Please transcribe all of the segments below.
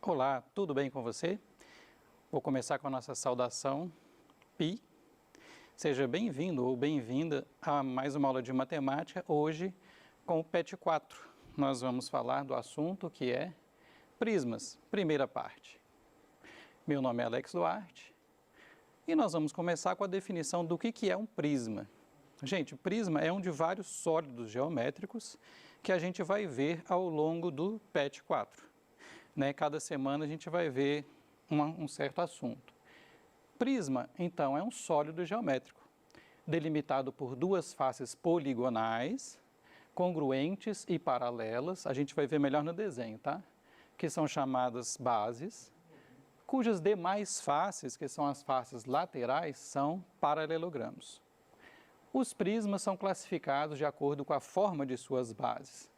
Olá, tudo bem com você? Vou começar com a nossa saudação Pi. Seja bem-vindo ou bem-vinda a mais uma aula de matemática, hoje com o PET 4. Nós vamos falar do assunto que é prismas, primeira parte. Meu nome é Alex Duarte e nós vamos começar com a definição do que é um prisma. Gente, prisma é um de vários sólidos geométricos que a gente vai ver ao longo do PET 4. Cada semana a gente vai ver um certo assunto. Prisma, então, é um sólido geométrico, delimitado por duas faces poligonais, congruentes e paralelas, a gente vai ver melhor no desenho, tá? Que são chamadas bases, cujas demais faces, que são as faces laterais, são paralelogramos. Os prismas são classificados de acordo com a forma de suas bases.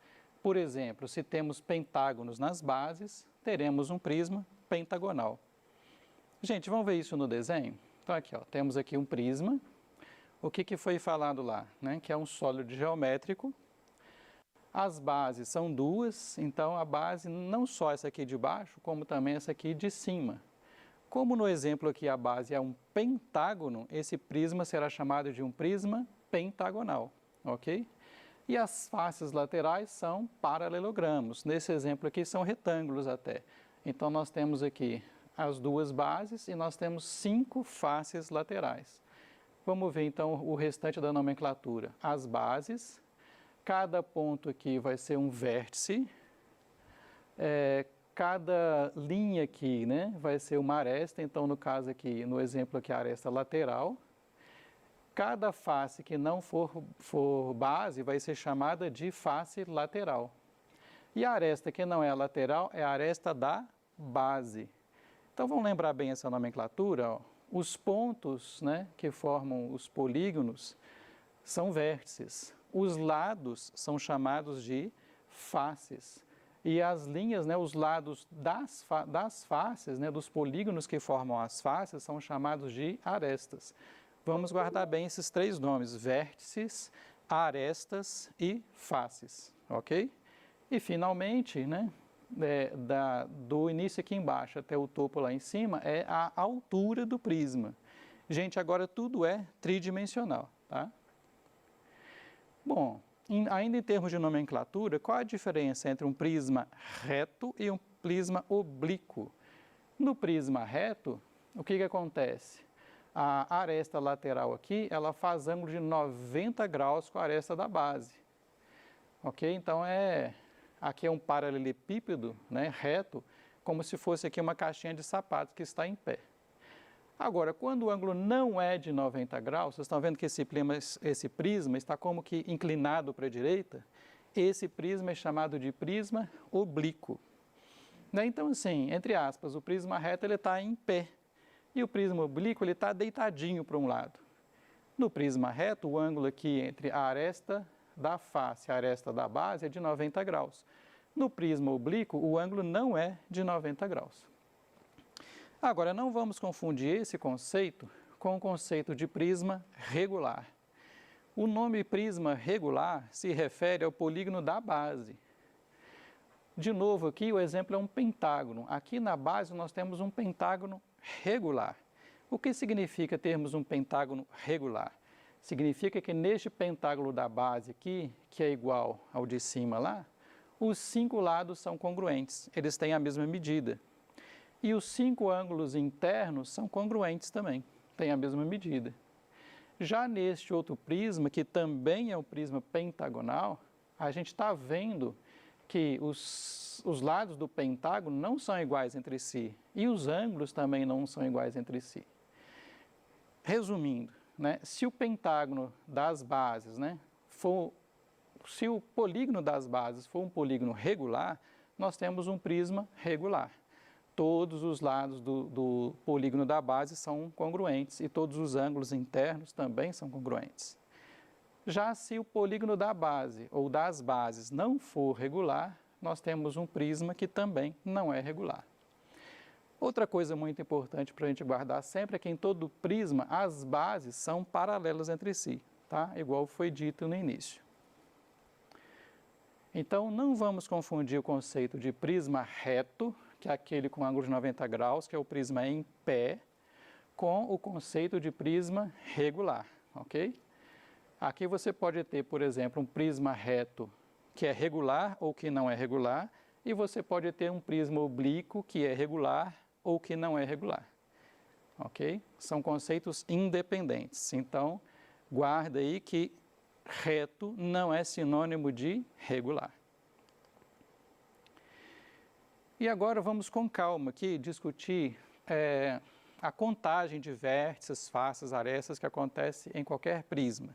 Por exemplo, se temos pentágonos nas bases, teremos um prisma pentagonal. Gente, vamos ver isso no desenho? Então, aqui, temos aqui um prisma. O que foi falado lá? Que é um sólido geométrico. As bases são duas, então a base não só essa aqui de baixo, como também essa aqui de cima. Como no exemplo aqui a base é um pentágono, esse prisma será chamado de um prisma pentagonal, ok? E as faces laterais são paralelogramos. Nesse exemplo aqui são retângulos até. Então nós temos aqui as duas bases e nós temos 5 faces laterais. Vamos ver então o restante da nomenclatura. As bases, cada ponto aqui vai ser um vértice, cada linha aqui, vai ser uma aresta, então no caso aqui, no exemplo aqui, a aresta lateral. Cada face que não for base vai ser chamada de face lateral. E a aresta que não é a lateral é a aresta da base. Então vamos lembrar bem essa nomenclatura. Os pontos que formam os polígonos são vértices. Os lados são chamados de faces. E as linhas, os lados das faces, dos polígonos que formam as faces, são chamados de arestas. Vamos guardar bem esses 3 nomes, vértices, arestas e faces, ok? E finalmente, do início aqui embaixo até o topo lá em cima, é a altura do prisma. Gente, agora tudo é tridimensional, tá? Bom, ainda em termos de nomenclatura, qual a diferença entre um prisma reto e um prisma oblíquo? No prisma reto, o que acontece? A aresta lateral aqui, ela faz ângulo de 90 graus com a aresta da base. Ok? Então, aqui é um paralelepípedo, reto, como se fosse aqui uma caixinha de sapatos que está em pé. Agora, quando o ângulo não é de 90 graus, vocês estão vendo que esse prisma está como que inclinado para a direita? Esse prisma é chamado de prisma oblíquo. Então, assim, entre aspas, o prisma reto ele está em pé. E o prisma oblíquo ele está deitadinho para um lado. No prisma reto, o ângulo aqui entre a aresta da face e a aresta da base é de 90 graus. No prisma oblíquo, o ângulo não é de 90 graus. Agora, não vamos confundir esse conceito com o conceito de prisma regular. O nome prisma regular se refere ao polígono da base. De novo aqui, o exemplo é um pentágono. Aqui na base nós temos um pentágono regular. O que significa termos um pentágono regular? Significa que neste pentágono da base aqui, que é igual ao de cima lá, os 5 lados são congruentes, eles têm a mesma medida. E os 5 ângulos internos são congruentes também, têm a mesma medida. Já neste outro prisma, que também é um prisma pentagonal, a gente está vendo que os lados do pentágono não são iguais entre si e os ângulos também não são iguais entre si. Resumindo, se o pentágono das bases, se o polígono das bases for um polígono regular, nós temos um prisma regular. Todos os lados do polígono da base são congruentes e todos os ângulos internos também são congruentes. Já se o polígono da base ou das bases não for regular, nós temos um prisma que também não é regular. Outra coisa muito importante para a gente guardar sempre é que em todo prisma as bases são paralelas entre si, tá? Igual foi dito no início. Então não vamos confundir o conceito de prisma reto, que é aquele com ângulo de 90 graus, que é o prisma em pé, com o conceito de prisma regular, ok? Aqui você pode ter, por exemplo, um prisma reto que é regular ou que não é regular, e você pode ter um prisma oblíquo que é regular ou que não é regular, ok? São conceitos independentes, então guarda aí que reto não é sinônimo de regular. E agora vamos com calma aqui discutir a contagem de vértices, faces, arestas que acontece em qualquer prisma,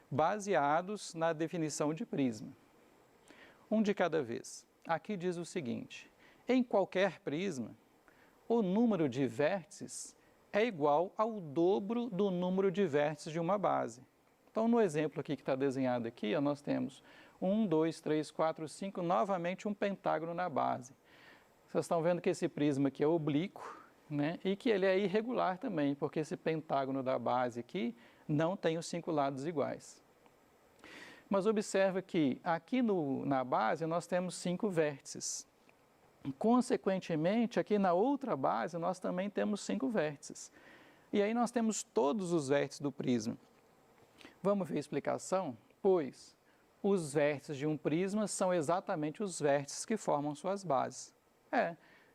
baseados na definição de prisma. Um de cada vez. Aqui diz o seguinte: em qualquer prisma, o número de vértices é igual ao dobro do número de vértices de uma base. Então, no exemplo aqui que está desenhado aqui, nós temos 1, 2, 3, 4, 5, novamente um pentágono na base. Vocês estão vendo que esse prisma aqui é oblíquo, né? E que ele é irregular também, porque esse pentágono da base aqui não tem os 5 lados iguais. Mas observa que aqui na base nós temos 5 vértices. Consequentemente, aqui na outra base nós também temos 5 vértices. E aí nós temos todos os vértices do prisma. Vamos ver a explicação? Pois os vértices de um prisma são exatamente os vértices que formam suas bases.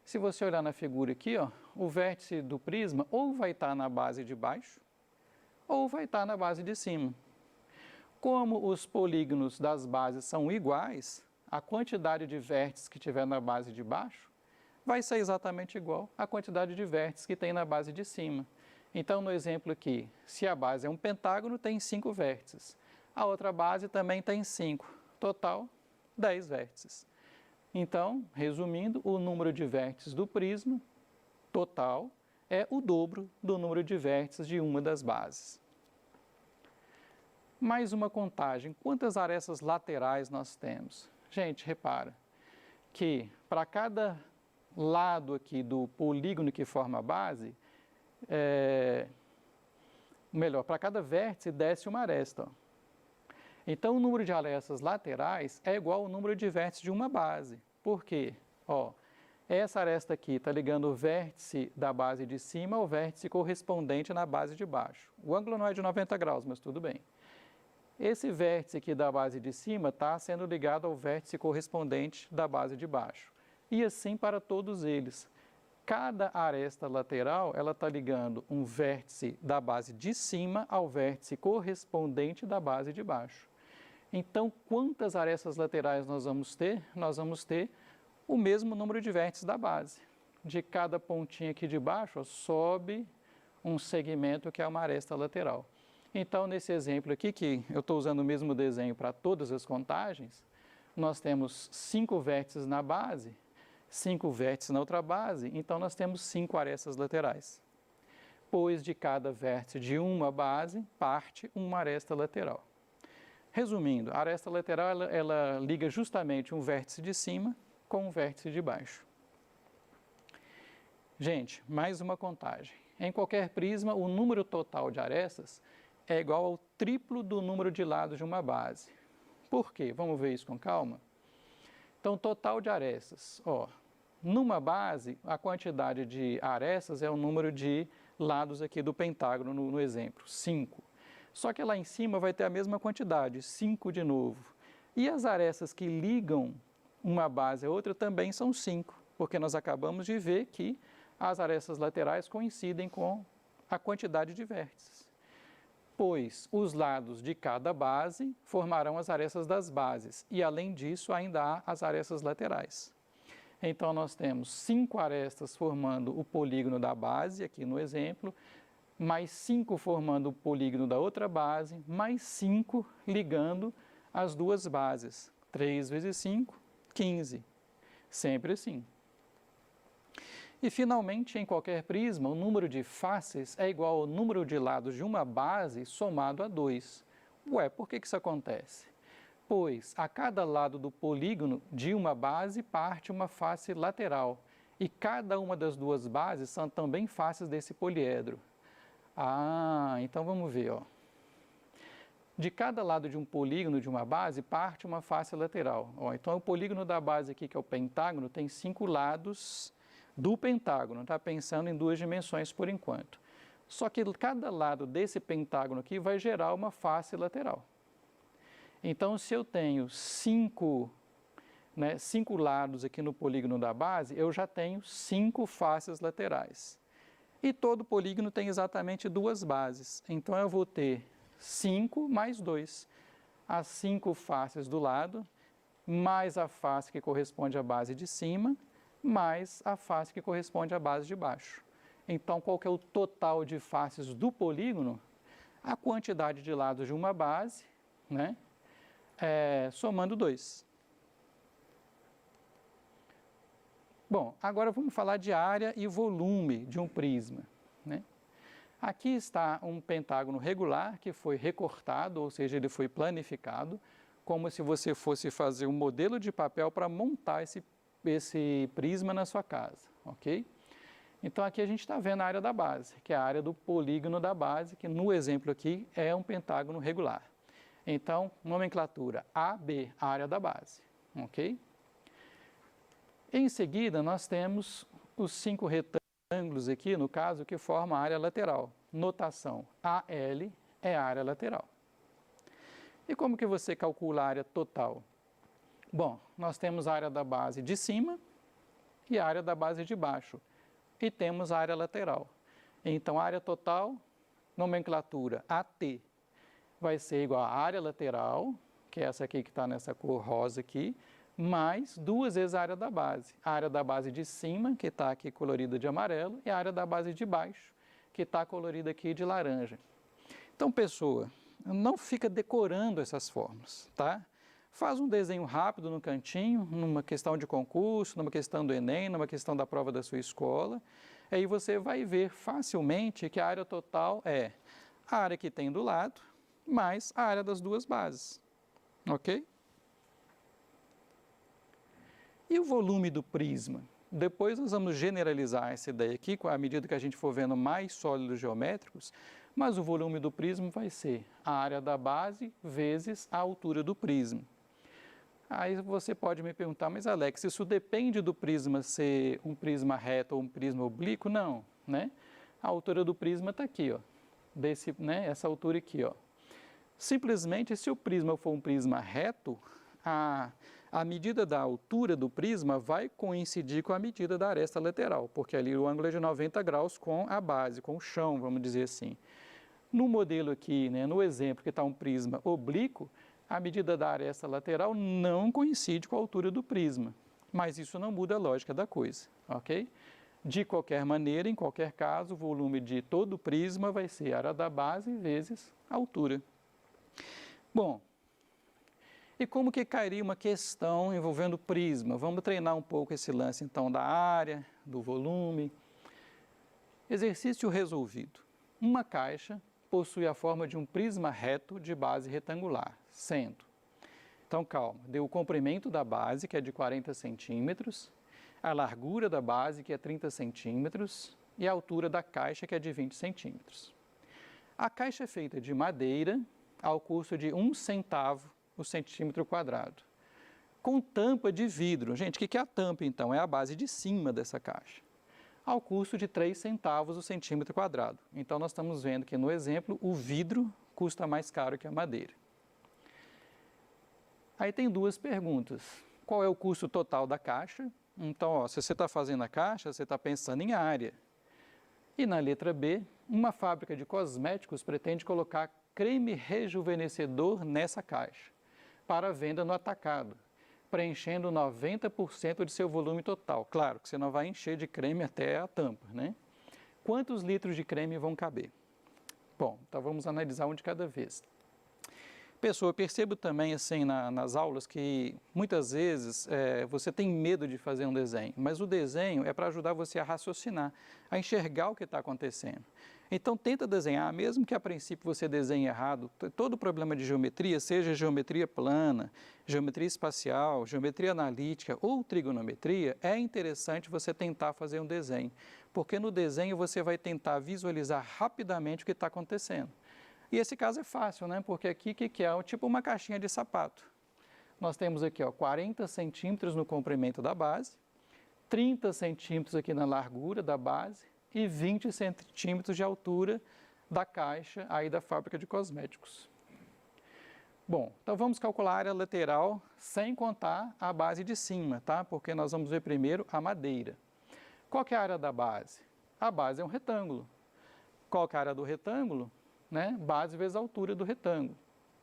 Se você olhar na figura aqui, o vértice do prisma ou vai estar na base de baixo ou vai estar na base de cima. Como os polígonos das bases são iguais, a quantidade de vértices que tiver na base de baixo vai ser exatamente igual à quantidade de vértices que tem na base de cima. Então, no exemplo aqui, se a base é um pentágono, tem 5 vértices. A outra base também tem 5. Total, 10 vértices. Então, resumindo, o número de vértices do prisma total é o dobro do número de vértices de uma das bases. Mais uma contagem. Quantas arestas laterais nós temos? Gente, repara que para cada lado aqui do polígono que forma a base, para cada vértice desce uma aresta. Então, o número de arestas laterais é igual ao número de vértices de uma base. Por quê? Essa aresta aqui está ligando o vértice da base de cima ao vértice correspondente na base de baixo. O ângulo não é de 90 graus, mas tudo bem. Esse vértice aqui da base de cima está sendo ligado ao vértice correspondente da base de baixo. E assim para todos eles. Cada aresta lateral, ela está ligando um vértice da base de cima ao vértice correspondente da base de baixo. Então, quantas arestas laterais nós vamos ter? Nós vamos ter o mesmo número de vértices da base. De cada pontinha aqui de baixo, sobe um segmento que é uma aresta lateral. Então, nesse exemplo aqui, que eu estou usando o mesmo desenho para todas as contagens, nós temos 5 vértices na base, 5 vértices na outra base, então nós temos 5 arestas laterais. Pois de cada vértice de uma base, parte uma aresta lateral. Resumindo, a aresta lateral ela liga justamente um vértice de cima com um vértice de baixo. Gente, mais uma contagem. Em qualquer prisma, o número total de arestas é igual ao triplo do número de lados de uma base. Por quê? Vamos ver isso com calma? Então, total de arestas. Numa base, a quantidade de arestas é o número de lados aqui do pentágono no exemplo, 5. Só que lá em cima vai ter a mesma quantidade, 5 de novo. E as arestas que ligam uma base a outra também são 5, porque nós acabamos de ver que as arestas laterais coincidem com a quantidade de vértices. Pois os lados de cada base formarão as arestas das bases, e além disso ainda há as arestas laterais. Então nós temos 5 arestas formando o polígono da base, aqui no exemplo, mais 5 formando o polígono da outra base, mais 5 ligando as duas bases. 3 vezes 5, 15. Sempre assim. E, finalmente, em qualquer prisma, o número de faces é igual ao número de lados de uma base somado a 2. Por que isso acontece? Pois a cada lado do polígono de uma base parte uma face lateral, e cada uma das duas bases são também faces desse poliedro. Então vamos ver. De cada lado de um polígono de uma base parte uma face lateral. Então o polígono da base aqui, que é o pentágono, tem 5 lados do pentágono, está pensando em 2 dimensões por enquanto. Só que cada lado desse pentágono aqui vai gerar uma face lateral. Então, se eu tenho 5 lados aqui no polígono da base, eu já tenho 5 faces laterais. E todo polígono tem exatamente 2 bases. Então, eu vou ter 5 mais 2. As 5 faces do lado, mais a face que corresponde à base de cima, mais a face que corresponde à base de baixo. Então, qual que é o total de faces do polígono? A quantidade de lados de uma base, né? Somando 2. Bom, agora vamos falar de área e volume de um prisma, né? Aqui está um pentágono regular que foi recortado, ou seja, ele foi planificado, como se você fosse fazer um modelo de papel para montar esse prisma na sua casa, ok? Então, aqui a gente está vendo a área da base, que é a área do polígono da base, que no exemplo aqui é um pentágono regular. Então, nomenclatura AB, área da base, ok? Em seguida, nós temos os 5 retângulos aqui, no caso, que formam a área lateral. Notação AL é a área lateral. E como que você calcula a área total? Bom, nós temos a área da base de cima e a área da base de baixo. E temos a área lateral. Então, a área total, nomenclatura AT, vai ser igual à área lateral, que é essa aqui que está nessa cor rosa aqui, mais 2 vezes a área da base. A área da base de cima, que está aqui colorida de amarelo, e a área da base de baixo, que está colorida aqui de laranja. Então, pessoa, não fica decorando essas fórmulas, tá? Faz um desenho rápido no cantinho, numa questão de concurso, numa questão do Enem, numa questão da prova da sua escola. Aí você vai ver facilmente que a área total é a área que tem do lado, mais a área das 2 bases, ok? E o volume do prisma? Depois nós vamos generalizar essa ideia aqui, à medida que a gente for vendo mais sólidos geométricos, mas o volume do prisma vai ser a área da base vezes a altura do prisma. Aí você pode me perguntar, mas Alex, isso depende do prisma ser um prisma reto ou um prisma oblíquo? Não, né? A altura do prisma está aqui, ó, essa altura aqui, ó. Simplesmente, se o prisma for um prisma reto, a medida da altura do prisma vai coincidir com a medida da aresta lateral, porque ali o ângulo é de 90 graus com a base, com o chão, vamos dizer assim. No modelo aqui, né, no exemplo que está um prisma oblíquo, a medida da aresta lateral não coincide com a altura do prisma, mas isso não muda a lógica da coisa, ok? De qualquer maneira, em qualquer caso, o volume de todo o prisma vai ser a área da base vezes a altura. Bom, e como que cairia uma questão envolvendo prisma? Vamos treinar um pouco esse lance, então, da área, do volume. Exercício resolvido. Uma caixa possui a forma de um prisma reto de base retangular, sendo. Então, calma, deu o comprimento da base, que é de 40 centímetros, a largura da base, que é 30 centímetros, e a altura da caixa, que é de 20 centímetros. A caixa é feita de madeira ao custo de 1 centavo o centímetro quadrado, com tampa de vidro. Gente, o que é a tampa, então? É a base de cima dessa caixa, ao custo de 3 centavos o centímetro quadrado. Então, nós estamos vendo que, no exemplo, o vidro custa mais caro que a madeira. Aí tem 2 perguntas. Qual é o custo total da caixa? Então, ó, se você está fazendo a caixa, você está pensando em área. E na letra B, uma fábrica de cosméticos pretende colocar creme rejuvenescedor nessa caixa, para venda no atacado, preenchendo 90% de seu volume total. Claro que você não vai encher de creme até a tampa, né? Quantos litros de creme vão caber? Bom, então vamos analisar um de cada vez. Pessoal, eu percebo também assim nas aulas que muitas vezes você tem medo de fazer um desenho, mas o desenho é para ajudar você a raciocinar, a enxergar o que está acontecendo. Então tenta desenhar, mesmo que a princípio você desenhe errado, todo problema de geometria, seja geometria plana, geometria espacial, geometria analítica ou trigonometria, é interessante você tentar fazer um desenho, porque no desenho você vai tentar visualizar rapidamente o que está acontecendo. E esse caso é fácil, né? Porque aqui o que é? Tipo uma caixinha de sapato. Nós temos aqui, ó, 40 centímetros no comprimento da base, 30 centímetros aqui na largura da base e 20 centímetros de altura da caixa aí da fábrica de cosméticos. Bom, então vamos calcular a área lateral sem contar a base de cima, tá? Porque nós vamos ver primeiro a madeira. Qual que é a área da base? A base é um retângulo. Qual que é a área do retângulo? Né? Base vezes a altura do retângulo.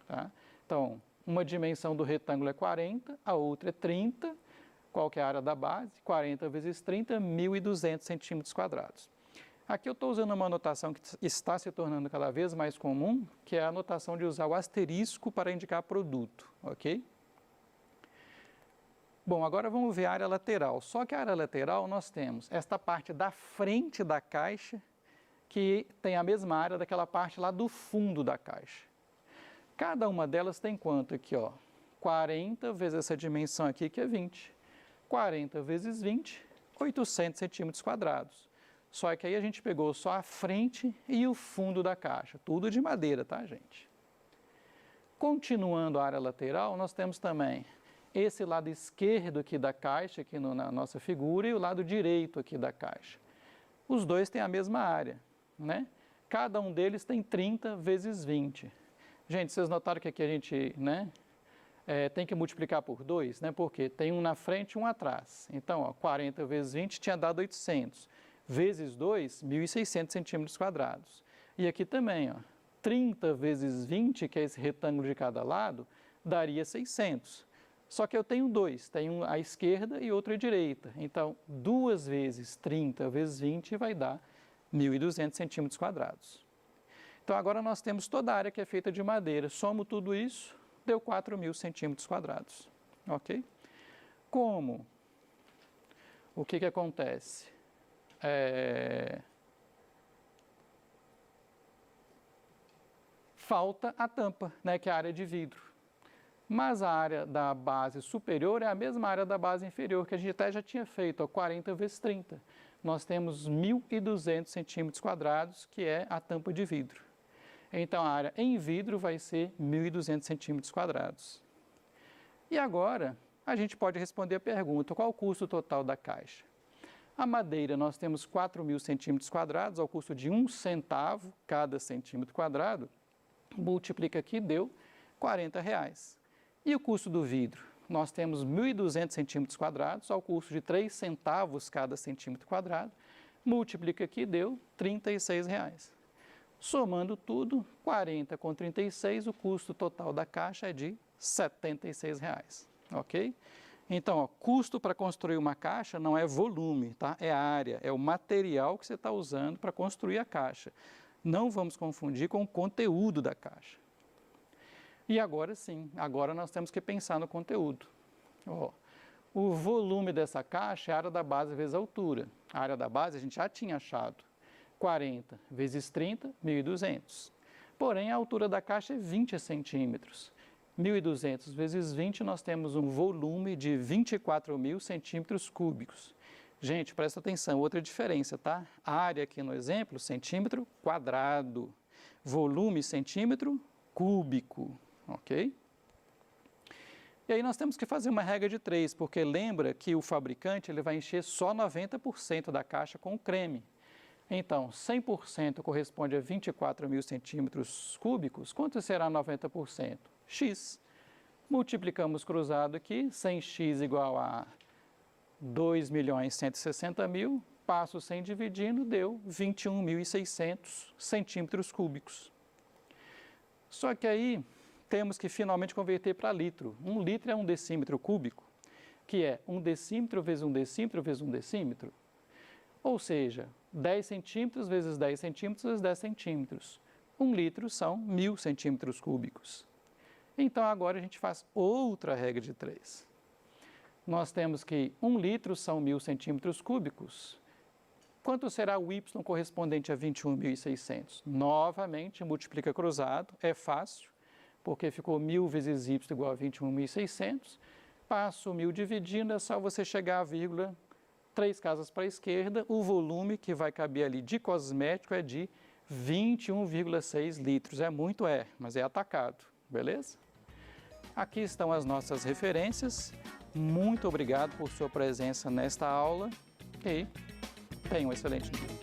Tá? Então, uma dimensão do retângulo é 40, a outra é 30. Qual que é a área da base? 40 vezes 30, 1.200 centímetros quadrados. Aqui eu estou usando uma anotação que está se tornando cada vez mais comum, que é a anotação de usar o asterisco para indicar produto, ok? Bom, agora vamos ver a área lateral. Só que a área lateral nós temos esta parte da frente da caixa, que tem a mesma área daquela parte lá do fundo da caixa. Cada uma delas tem quanto aqui, ó? 40 vezes essa dimensão aqui, que é 20. 40 vezes 20, 800 centímetros quadrados. Só que aí a gente pegou só a frente e o fundo da caixa, tudo de madeira, tá, gente? Continuando a área lateral, nós temos também esse lado esquerdo aqui da caixa, aqui na nossa figura, e o lado direito aqui da caixa. Os dois têm a mesma área, né? Cada um deles tem 30 vezes 20. Gente, vocês notaram que aqui a gente, né, tem que multiplicar por 2, né? Porque tem um na frente e um atrás. Então, ó, 40 vezes 20 tinha dado 800. Vezes 2, 1.600 centímetros quadrados. E aqui também, ó, 30 vezes 20, que é esse retângulo de cada lado, daria 600. Só que eu tenho dois, tenho à esquerda e outro à direita. Então, 2 vezes 30 vezes 20 vai dar 1.200 centímetros quadrados. Então, agora nós temos toda a área que é feita de madeira. Somo tudo isso, deu 4.000 centímetros quadrados. Ok? Como? O que acontece? Falta a tampa, né, que é a área de vidro. Mas a área da base superior é a mesma área da base inferior, que a gente até já tinha feito, ó, 40 vezes 30. Nós temos 1.200 centímetros quadrados, que é a tampa de vidro. Então, a área em vidro vai ser 1.200 centímetros quadrados. E agora, a gente pode responder a pergunta, qual o custo total da caixa? A madeira, nós temos 4.000 centímetros quadrados, ao custo de 1 centavo cada centímetro quadrado, multiplica aqui, deu R$40. E o custo do vidro? Nós temos 1.200 centímetros quadrados, ao custo de 3 centavos cada centímetro quadrado, multiplica aqui, deu R$36. Somando tudo, 40 com 36, o custo total da caixa é de R$76, ok? Então, ó, custo para construir uma caixa não é volume, tá? É área, é o material que você está usando para construir a caixa. Não vamos confundir com o conteúdo da caixa. E agora sim, agora nós temos que pensar no conteúdo. Ó, o volume dessa caixa é a área da base vezes a altura. A área da base a gente já tinha achado. 40 vezes 30, 1.200. Porém, a altura da caixa é 20 centímetros. 1.200 vezes 20, nós temos um volume de 24.000 centímetros cúbicos. Gente, presta atenção, outra diferença, tá? A área aqui no exemplo, centímetro quadrado. Volume, centímetro cúbico, ok? E aí nós temos que fazer uma regra de 3, porque lembra que o fabricante ele vai encher só 90% da caixa com o creme. Então, 100% corresponde a 24.000 centímetros cúbicos. Quanto será 90%? X. Multiplicamos cruzado aqui, 100x igual a 2.160.000, passo 100 dividindo, deu 21.600 centímetros cúbicos. Só que aí temos que finalmente converter para litro. 1 litro é 1 decímetro cúbico, que é 1 decímetro vezes 1 decímetro vezes 1 decímetro. Ou seja, 10 centímetros vezes 10 centímetros vezes 10 centímetros. 1 litro são 1.000 centímetros cúbicos. Então, agora a gente faz outra regra de 3. Nós temos que 1 litro são 1.000 centímetros cúbicos. Quanto será o y correspondente a 21.600? Novamente, multiplica cruzado, é fácil, porque ficou 1.000 vezes y igual a 21.600. Passo 1.000 dividindo, é só você chegar à vírgula, 3 casas para a esquerda, o volume que vai caber ali de cosmético é de 21,6 litros. É muito, mas é atacado, beleza? Aqui estão as nossas referências. muito obrigado por sua presença nesta aula e tenha um excelente dia.